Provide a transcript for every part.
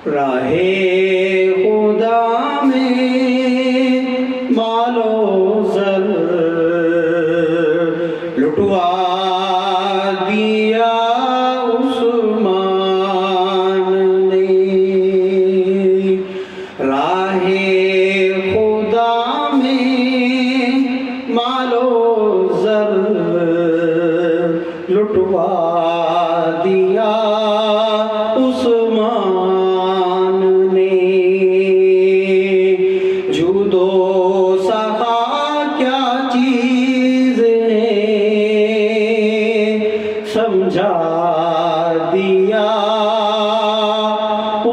राहे खुदा में मालो ज़र लुटवा दिया उस्मान ने। राहे खुदा में मालो ज़र लुटवा दिया उस्मान ने। जूदो सखा क्या चीज़ है समझा दिया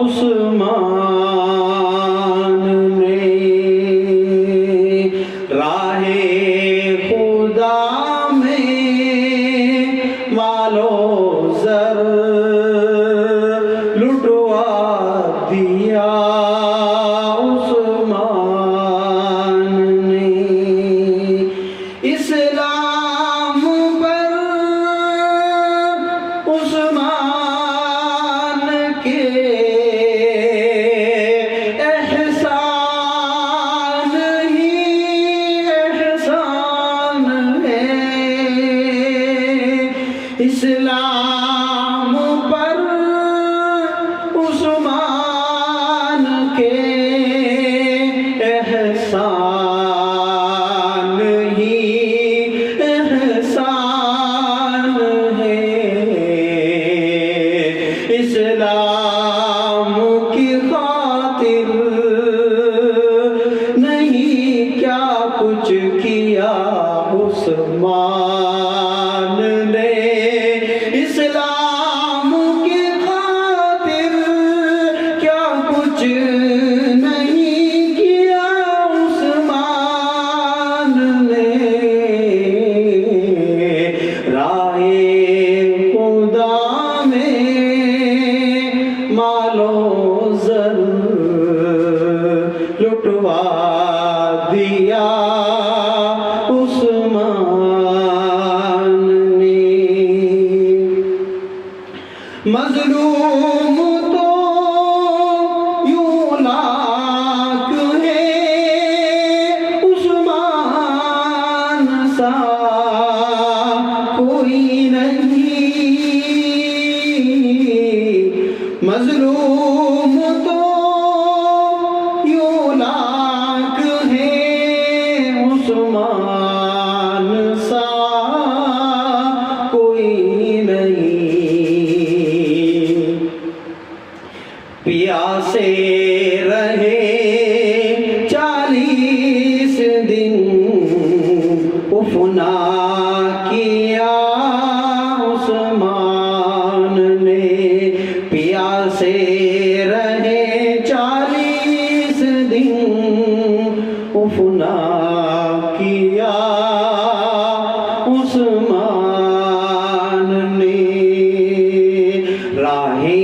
उस्मान ने। राहे खुदा में मालो ज़र लुटवा दिया उस्मान ने। इस्लाम पर उस्मान के एहसान ही एहसान है। इस्लाम पर उस्मान के एहसान ही एहसान है। इस्लाम की खातिर नहीं क्या कुछ किया उस्मान ने। इस्लाम की खातिर क्या कुछ नहीं किया उस्मान ने। राहे खुदा में मालो ज़र लुटवा दिया उस्मान ने। मज़लूम तो यूं लाख है उस्मान सा कोई नहीं। मज़लूम तो यूं लाख है उस्मान सा कोई नहीं। प्यासे रहे 40 दिन उफना किया उस्मान ने। प्यासे रहे 40 दिन उफना किया उस्मान ने। राहे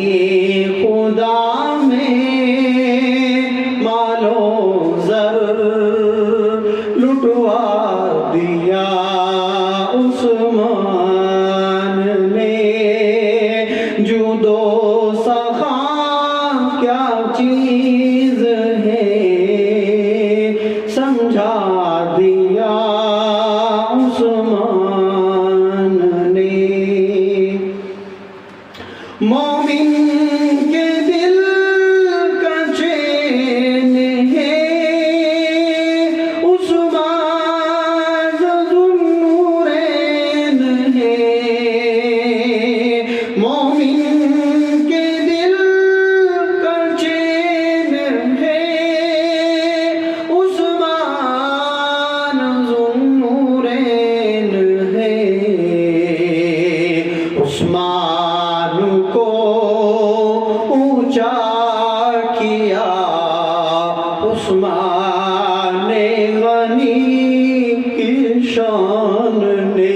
खुदा में मालो ज़र लुटवा दिया उस्मान ने। जूदो सखा क्या चीज़ है समझा दिया उस्मान ने। मोमिन के दिल का चैन है उस्मान ज़ुन्नूरैन है। मोमिन के दिल का चैन है उस्मान ज़ुन्नूरैन है। उस्मान को ऊंचा किया उस्मान गनी की शान ने।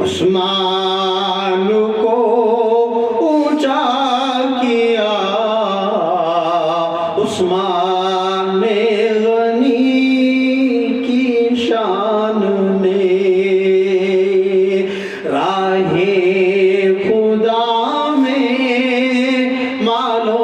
उस्मान को ऊंचा किया उस्मान गनी की शान ने। राहे खुदा में मालो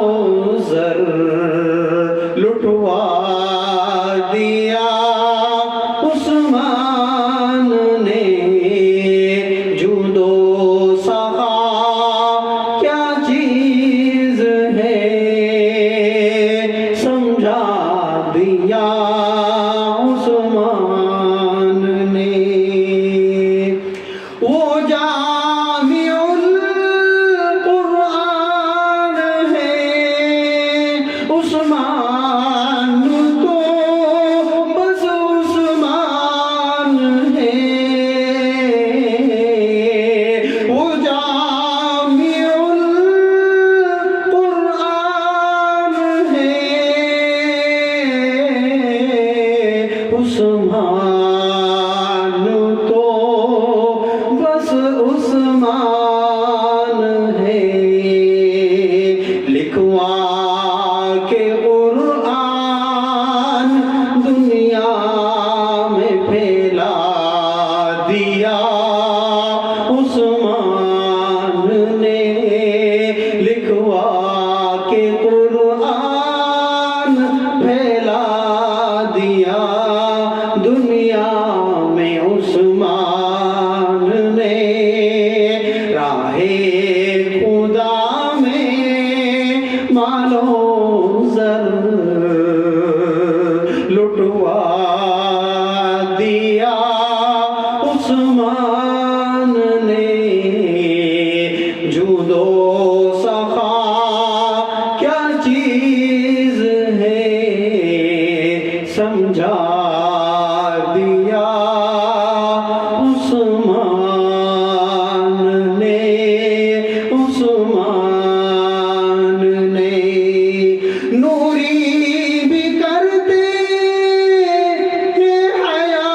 लिखवा के कुरान दुनिया में फैला दिया उस्मान ने। लिखवा के कुरान फैला दिया दुनिया में उस्मान ने। राहे खुदा में मालो ज़र लुटवा दिया उस्मान ने। जूदो सखा क्या चीज़ है समझा दिया उस्मान ने। उस्मान ने नूरी भी करते हैं हया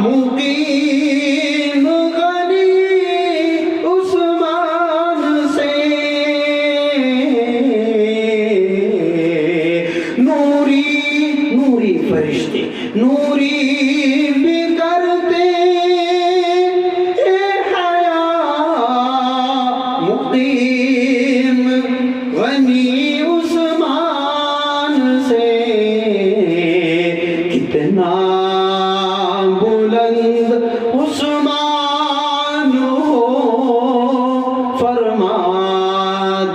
मुकीम गनी उस्मान से। नूरी नूरी फरिश्ते नूरी भी करते हैं हया मुकीम गनी उस्मान से। कितना बुलंद उस्मान हो फरमा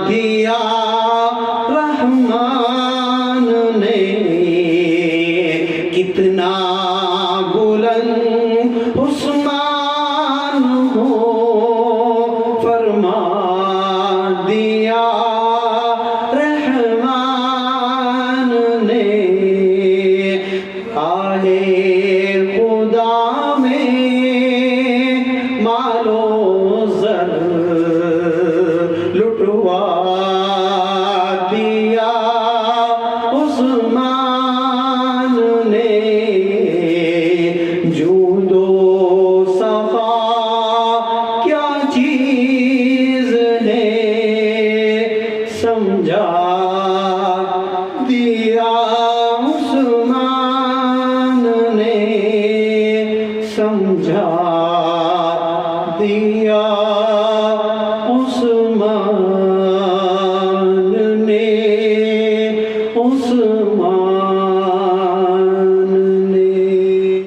दिया रहमान ने। कितना बुलंद उस्मान हो फरमा दिया रहमान ने। आहे खुदा में मालो ज़र लुटवा दिया उस्मान ने। जूदो सफा क्या चीज़ है समझा दिया उस्मान ने। समझा दिया